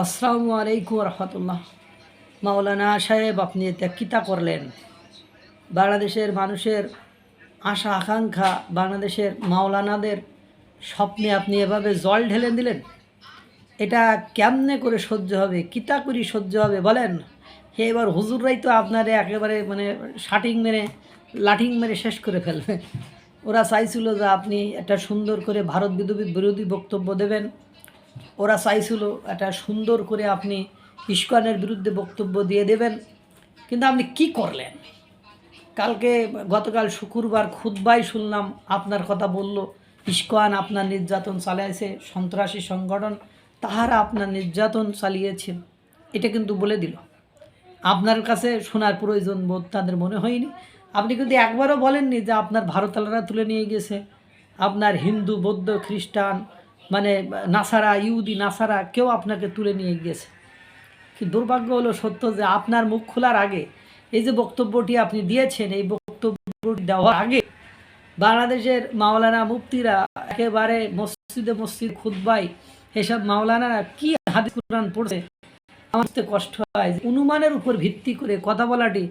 আসসালামু আলাইকুম রহমতুল্লাহ। মাওলানা সাহেব, আপনি এটা কিতা করলেন? বাংলাদেশের মানুষের আশা আকাঙ্ক্ষা, বাংলাদেশের মাওলানাদের স্বপ্নে আপনি এভাবে জল ঢেলে দিলেন। এটা কেমনে করে সহ্য হবে? কিতা করি সহ্য হবে বলেন? হে, এবার হুজুররাই তো আপনারে একেবারে শাটিং মেরে লাঠিং মেরে শেষ করে ফেলবে। ওরা চাইছিল যে আপনি একটা সুন্দর করে ভারত বিরোধী বক্তব্য দেবেন। ওরা চাইছিল একটা সুন্দর করে আপনি ইস্কনের বিরুদ্ধে বক্তব্য দিয়ে দেবেন, কিন্তু আপনি কি করলেন? গতকাল শুক্রবার খুতবায় শুনলাম আপনার কথা বলল, ইস্কন আপনার নির্যাতন চালিয়েছে, সন্ত্রাসী সংগঠন তাহারা আপনার নির্যাতন চালিয়েছে, এটা কিন্তু বলে দিল। আপনার কাছে শোনার প্রয়োজন বোধ তাদের মনে হয়নি। আপনি কিন্তু একবারও বলেননি যে আপনার ভারতালারা তুলে নিয়ে গেছে, আপনার হিন্দু বৌদ্ধ খ্রিস্টান নাসারা ইহুদি নাসারা কেউ আপনাকে তুলে নিয়ে গিয়েছে। কি দুর্ভাগ্য হলো সত্য যে আপনার মুখ খোলার আগে এই যে বক্তব্যটি আপনি দিয়েছেন, এই বক্তব্যটি দেওয়ার আগে বাংলাদেশের মাওলানা মুফতিরা একেবারে মসজিদে খুতবায় এসব মাওলানারা কি হাদিস কুরআন পড়ছে, আমার কষ্ট হয়। অনুমানের উপর ভিত্তি করে কথা বলাটি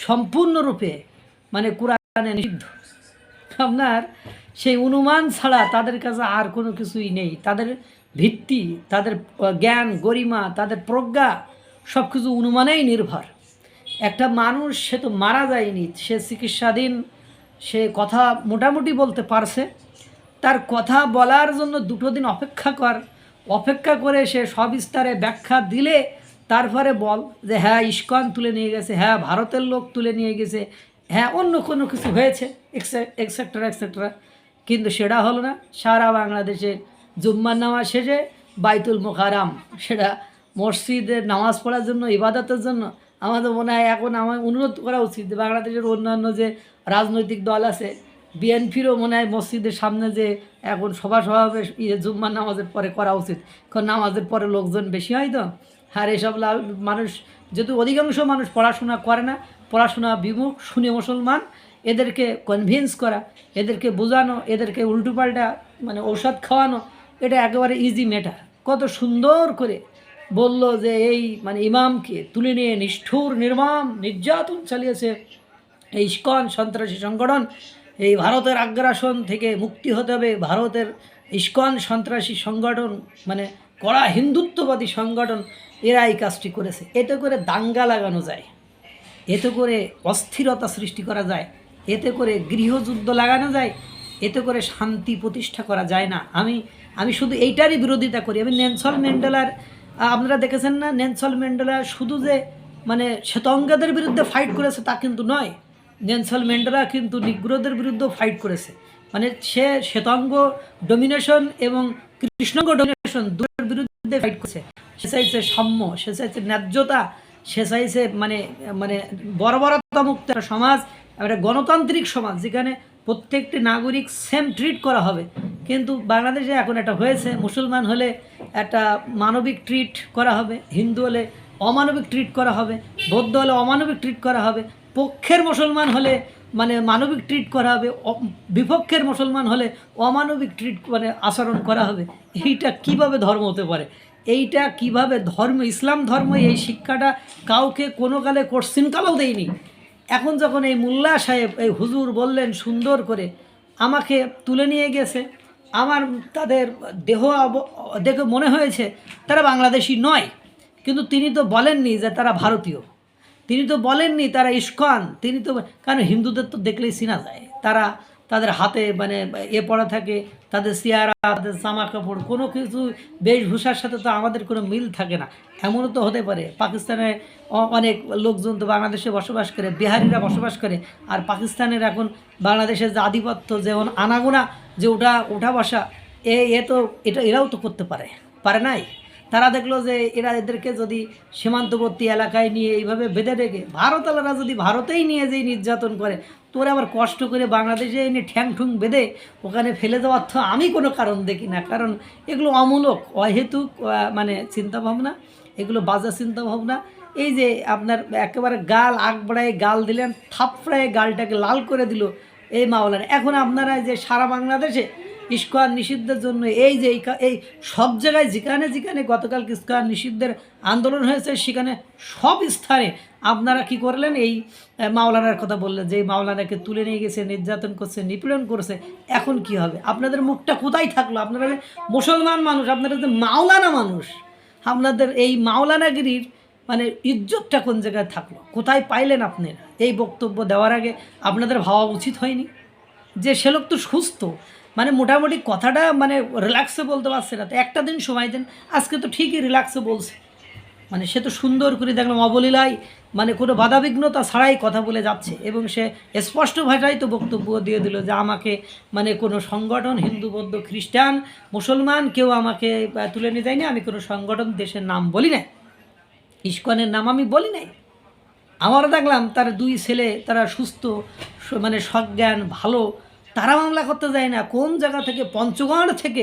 সম্পূর্ণরূপে কোরআনে নিষিদ্ধ। আপনার সেই অনুমান ছাড়া তাদের কাছে আর কোনো কিছুই নেই। তাদের ভিত্তি, তাদের জ্ঞান গরিমা, তাদের প্রজ্ঞা সব কিছু অনুমানেই নির্ভর। একটা মানুষ, সে তো মারা যায়নি, সে চিকিৎসাধীন, সে কথা মোটামুটি বলতে পারছে। তার কথা বলার জন্য 2 দিন অপেক্ষা করে সে সবিস্তারে ব্যাখ্যা দিলে তারপরে বল যে হ্যাঁ ইস্কন তুলে নিয়ে গেছে, হ্যাঁ ভারতের লোক তুলে নিয়ে গেছে, হ্যাঁ অন্য কোনো কিছু হয়েছে, এক্সেট্রা। কিন্তু সেটা হলো না। সারা বাংলাদেশে জুম্মার নামাজ শেষে বাইতুল মোকাররম, সেটা মসজিদের নামাজ পড়ার জন্য, ইবাদতের জন্য আমাদের মনে হয় এখন আমার অনুরোধ করা উচিত যে বাংলাদেশের অন্যান্য যে রাজনৈতিক দল আছে, বিএনপিরও মনে হয় মসজিদের সামনে যে এখন সভা হবে জুম্মার নামাজের পরে করা উচিত, কারণ নামাজের পরে লোকজন বেশি হয় তো। আর এসব মানুষ, যেহেতু অধিকাংশ মানুষ পড়াশোনা করে না, পড়াশোনা বিমুখ, শুনে মুসলমান, এদেরকে কনভিন্স করা, এদেরকে বোঝানো, এদেরকে উল্টোপাল্টা ঔষধ খাওয়ানো, এটা একেবারে ইজি ম্যাটার। কত সুন্দর করে বলল যে এই ইমামকে তুলে নিয়ে নিষ্ঠুর নির্মম নির্যাতন চালিয়েছে এই ইস্কন সন্ত্রাসী সংগঠন। এই ভারতের আগ্রাসন থেকে মুক্তি হতে হবে। ভারতের ইস্কন সন্ত্রাসী সংগঠন কড়া হিন্দুত্ববাদী সংগঠন, এরা এই কাজটি করেছে। এতে করে দাঙ্গা লাগানো যায়, এতে করে অস্থিরতা সৃষ্টি করা যায়, এতে করে গৃহযুদ্ধ লাগানো যায়, এতে করে শান্তি প্রতিষ্ঠা করা যায় না। আমি শুধু এইটারই বিরোধিতা করি। আমি নেলসন ম্যান্ডেলার, আপনারা দেখেছেন না, নেলসন ম্যান্ডেলা শুধু যে শ্বেতাঙ্গদের বিরুদ্ধে ফাইট করেছে তা কিন্তু নয়। নেলসন ম্যান্ডেলা কিন্তু নিগ্রোদের বিরুদ্ধেও ফাইট করেছে। সে শ্বেতাঙ্গ ডমিনেশন এবং কৃষ্ণাঙ্গ ডমিনেশন দুটোর বিরুদ্ধে ফাইট করেছে। সে চাইছে সাম্য, সে চাইছে ন্যায্যতা, সে চাইছে বর্বরতা মুক্ত একটা সমাজ, একটা গণতান্ত্রিক সমাজ যেখানে প্রত্যেকটি নাগরিক সেম ট্রিট করা হবে। কিন্তু বাংলাদেশে এখন এটা হয়েছে, মুসলমান হলে একটা মানবিক ট্রিট করা হবে, হিন্দু হলে অমানবিক ট্রিট করা হবে, বৌদ্ধ হলে অমানবিক ট্রিট করা হবে, পক্ষের মুসলমান হলে মানবিক ট্রিট করা হবে, বিপক্ষের মুসলমান হলে অমানবিক ট্রিট আচরণ করা হবে। এইটা কিভাবে ধর্ম হতে পারে? এইটা কিভাবে ধর্ম? ইসলাম ধর্ম এই শিক্ষাটা কাউকে কোনো কালে কোশ্চিনকালেও দেয়নি। এখন যখন এই মোল্লা সাহেব, এই হুজুর বললেন সুন্দর করে, আমাকে তুলে নিয়ে গেছে, তাদের দেহ দেখে মনে হয়েছে তারা বাংলাদেশি নয়, কিন্তু তিনি তো বলেননি যে তারা ভারতীয়, তিনি তো বলেননি তারা ইস্কন, তিনি তো, কারণ হিন্দুদের তো দেখলেই চেনা যায়, তাদের হাতে পড়া থাকে, তাদের চেহারা, তাদের জামা কাপড়, কোনো কিছু বেশভূষার সাথে তো আমাদের কোনো মিল থাকে না। এমনও তো হতে পারে পাকিস্তানে অনেক লোকজন তো বাংলাদেশে বসবাস করে, বিহারিরা বসবাস করে, আর পাকিস্তানের এখন বাংলাদেশের যে আধিপত্য, যেমন আনাগোনা যে ওঠা বসা, এরাও তো করতে পারে নাই। তারা দেখলো যে এদেরকে যদি সীমান্তবর্তী এলাকায় নিয়ে এইভাবে বেঁধে রেখে, ভারতালারা যদি ভারতেই নিয়ে যেই নির্যাতন করে, তোরা আবার কষ্ট করে বাংলাদেশে এনে ঠ্যাং ঠুং বেঁধে ওখানে ফেলে দেওয়ার তো আমি কোনো কারণ দেখি না। কারণ এগুলো অমূলক, অহেতুক চিন্তাভাবনা, এগুলো বাজে চিন্তাভাবনা। এই যে আপনার একেবারে গাল আগ বাড়ায় গাল দিলেন, থাপড়ায় গালটাকে লাল করে দিল এই মাওলানা। এখন আপনারা যে সারা বাংলাদেশে ইস্কন নিষিদ্ধের জন্য এই যে এই সব জায়গায় যেখানে যেখানে গতকাল ইস্কন নিষিদ্ধের আন্দোলন হয়েছে সেখানে সব স্থানে আপনারা কি করলেন, এই মাওলানার কথা বললেন যে এই মাওলানাকে তুলে নিয়ে গেছে, নির্যাতন করছে, নিপীড়ন করছে। এখন কি হবে? আপনাদের মুখটা কোথায় থাকলো? আপনারা যে মুসলমান মানুষ, আপনারা যে মাওলানা মানুষ, আপনাদের এই মাওলানাগিরির মানে ইজ্জতটা কোন জায়গায় থাকলো? কোথায় পাইলেন আপনারা? এই বক্তব্য দেওয়ার আগে আপনাদের ভাবা উচিত হয়নি যে সে লোক তো সুস্থ, মানে মোটামুটি কথাটা মানে রিল্যাক্সে বলতে পারছে না, তো একটা দিন সময় দেন। আজকে তো ঠিকই রিল্যাক্সে বলছে, মানে সে তো সুন্দর করে দেখলাম অবলীলায় মানে কোনো বাধাবিঘ্নতা ছাড়াই কথা বলে যাচ্ছে, এবং সে স্পষ্ট ভাষায় তো বক্তব্য দিয়ে দিল যে আমাকে মানে কোনো সংগঠন, হিন্দু বৌদ্ধ খ্রিস্টান মুসলমান কেউ আমাকে তুলে নিয়ে যায়নি, আমি কোনো সংগঠন দেশের নাম বলি নাই, ইস্কনের নাম আমি বলি নাই। আমারও দেখলাম তার দুই ছেলে, তারা সুস্থ মানে সজ্ঞান ভালো, তারা মামলা করতে যায় না। কোন জায়গা থেকে? পঞ্চগড় থেকে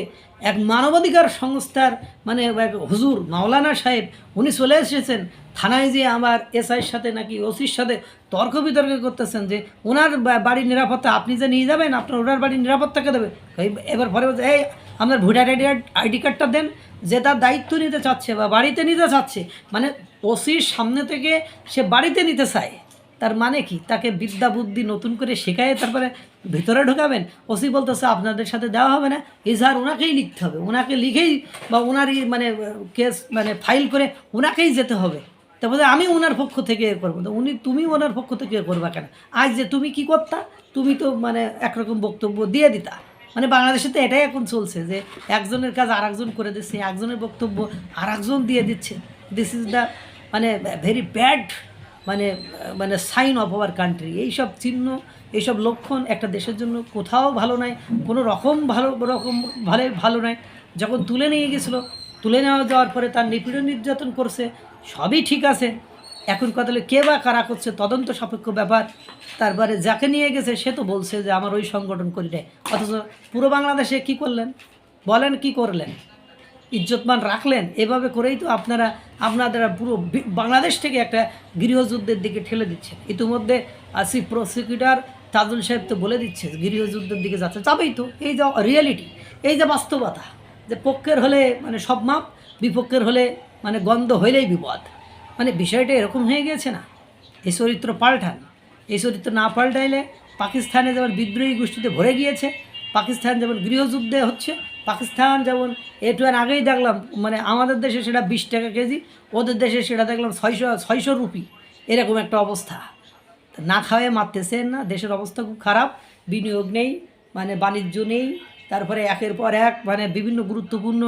এক মানবাধিকার সংস্থার মানে এক হুজুর মাওলানা সাহেব উনি চলে এসেছেন থানায়, যে আমার এসআইয়ের সাথে নাকি ওসির সাথে তর্ক বিতর্ক করতেছেন যে ওনার বাড়ির নিরাপত্তা আপনি যে নিয়ে যাবেন, আপনার ওনার বাড়ির নিরাপত্তাকে দেবে। এবার পরে বলছে এই আপনার ভোটার আইডি কার্ডটা দেন, যে তার দায়িত্ব নিতে চাচ্ছে বা বাড়িতে নিতে চাচ্ছে, মানে ওসির সামনে থেকে সে বাড়িতে নিতে চায়। তার মানে কি? তাকে বিদ্যা বুদ্ধি নতুন করে শেখায় তারপরে ভিতরে ঢোকাবেন। ওসি বলতেছে আপনাদের সাথে দেওয়া হবে না, এজাহার ওনাকেই লিখতে হবে, ওনাকে লিখেই বা ওনারই মানে কেস মানে ফাইল করে ওনাকেই যেতে হবে। তারপরে আমি ওনার পক্ষ থেকে করবো, তো তুমি ওনার পক্ষ থেকে করবা কেন? আজ যে তুমি কি করতা, তুমি তো মানে একরকম বক্তব্য দিয়ে দিতা। মানে বাংলাদেশে তো এটাই এখন চলছে যে একজনের কাজ আর একজন করে দিচ্ছে, একজনের বক্তব্য আর একজন দিয়ে দিচ্ছে। দিস ইজ দ্য মানে ভেরি ব্যাড মানে মানে সাইন অফ আওয়ার কান্ট্রি। এইসব চিহ্ন, এইসব লক্ষণ একটা দেশের জন্য কোথাও ভালো নয়, কোনো রকম ভালো নয়। যখন তুলে নিয়ে গেছিলো, তুলে নেওয়া যাওয়ার পরে তার নিপীড়ন নির্যাতন করছে, সবই ঠিক আছে। এখন কথা হলে কে বা কারা করছে তদন্ত সাপেক্ষ ব্যাপার। তারপরে যাকে নিয়ে গেছে সে তো বলছে যে আমার ওই সংগঠন করি নাই, অথচ পুরো বাংলাদেশে কি করলেন বলেন? কি করলেন? ইজ্জতমান রাখলেন? এভাবে করেই তো আপনারা পুরো বাংলাদেশ থেকে একটা গৃহযুদ্ধের দিকে ঠেলে দিচ্ছেন। ইতিমধ্যে চিফ প্রসিকিউটর তাজুল সাহেব তো বলে দিচ্ছে গৃহযুদ্ধের দিকে যাচ্ছে, যাবেই তো। এই যে রিয়েলিটি, এই যে বাস্তবতা, যে পক্ষের হলে মানে সব মাপ, বিপক্ষের হলে মানে গন্ধ হইলেই বিপদ। মানে বিষয়টা এরকম হয়ে গিয়েছে না? এই চরিত্র পাল্টান। এই চরিত্র না পাল্টাইলে পাকিস্তানে যেমন বিদ্রোহী গোষ্ঠীতে ভরে গিয়েছে, পাকিস্তান যেমন গৃহযুদ্ধে হচ্ছে, পাকিস্তান যেমন একটু আগেই দেখলাম মানে আমাদের দেশে সেটা 20 টাকা কেজি, ওদের দেশে সেটা দেখলাম 600 রুপি, এরকম একটা অবস্থা। না খাওয়ায় মারতেছেন না, দেশের অবস্থা খুব খারাপ। বিনিয়োগ নেই, মানে বাণিজ্য নেই, তারপরে একের পর এক মানে বিভিন্ন গুরুত্বপূর্ণ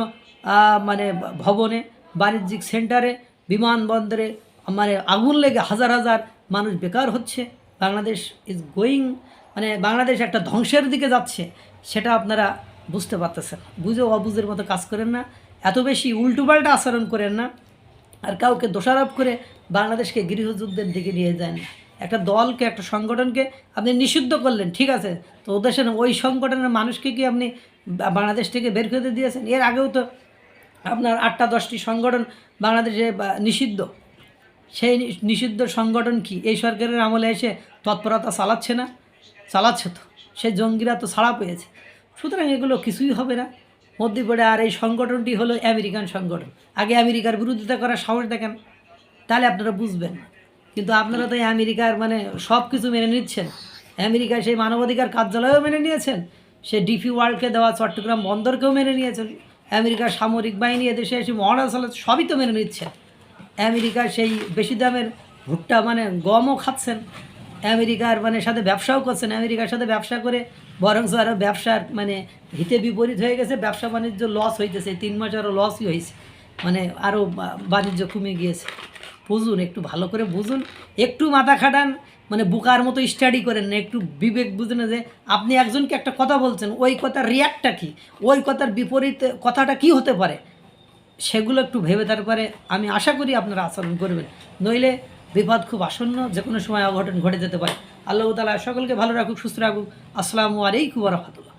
মানে ভবনে, বাণিজ্যিক সেন্টারে, বিমানবন্দরে মানে আগুন লেগে হাজার হাজার মানুষ বেকার হচ্ছে। বাংলাদেশ ইজ গোয়িং মানে বাংলাদেশ একটা ধ্বংসের দিকে যাচ্ছে, সেটা আপনারা বুঝতে পারতেছেন। বুঝে অবুঝের মতো কাজ করেন না, এত বেশি উল্টোপাল্টা আচরণ করেন না, আর কাউকে দোষারোপ করে বাংলাদেশকে গৃহযুদ্ধের দিকে নিয়ে যান। একটা দলকে, একটা সংগঠনকে আপনি নিষিদ্ধ করলেন, ঠিক আছে, তো ওদের ওই সংগঠনের মানুষকে কি আপনি বাংলাদেশ থেকে বের করে দিয়েছেন? এর আগেও তো আপনার 8-10টি সংগঠন বাংলাদেশে নিষিদ্ধ। সেই নিষিদ্ধ সংগঠন কি এই সরকারের আমলে এসে তৎপরতা চালাচ্ছে না? চালাচ্ছে তো, সেই জঙ্গিরা তো ছাড়া পেয়েছে। সুতরাং এগুলো কিছুই হবে না মধ্যে পড়ে। আর এই সংগঠনটি হলো আমেরিকান সংগঠন, আগে আমেরিকার বিরোধিতা করার সাহস দেখেন, তাহলে আপনারা বুঝবেন। কিন্তু আপনারা তো আমেরিকার মানে সব কিছু মেনে নিচ্ছেন। আমেরিকার সেই মানবাধিকার কার্যালয়ও মেনে নিয়েছেন, সে ডিপি ওয়ার্ল্ডকে দেওয়া চট্টগ্রাম বন্দরকেও মেনে নিয়েছেন, আমেরিকার সামরিক বাহিনী এদেশে এসে মহারাজ সবই তো মেনে নিচ্ছেন। আমেরিকার সেই বেশি দামের ভুট্টা মানে গমও খাচ্ছেন, আমেরিকার মানে সাথে ব্যবসাও করছেন। আমেরিকার সাথে ব্যবসা করে বরং আরও ব্যবসার মানে হিতে বিপরীত হয়ে গেছে, ব্যবসা বাণিজ্য লস হইতেছে, 3 মাস আরও লসই হয়েছে, মানে আরও বাণিজ্য কমে গিয়েছে। বুঝুন, একটু ভালো করে বুঝুন, একটু মাথা খাটান, মানে বুকার মতো স্টাডি করেন না, একটু বিবেক বুঝুন যে আপনি একজনকে একটা কথা বলছেন, ওই কথার রিয়াক্টটা কী, ওই কথার বিপরীতে কথাটা কি হতে পারে, সেগুলো একটু ভেবে তারপরে আমি আশা করি আপনারা আচরণ করবেন। নইলে বিপদ খুব আসন্ন, যে কোনো সময় অঘটন ঘটে যেতে পারে। আল্লাহ তাআলা সকলকে ভালো রাখুক, সুস্থ রাখুক। আসসালামু আলাইকুম ওয়া রাহমাতুল্লাহ।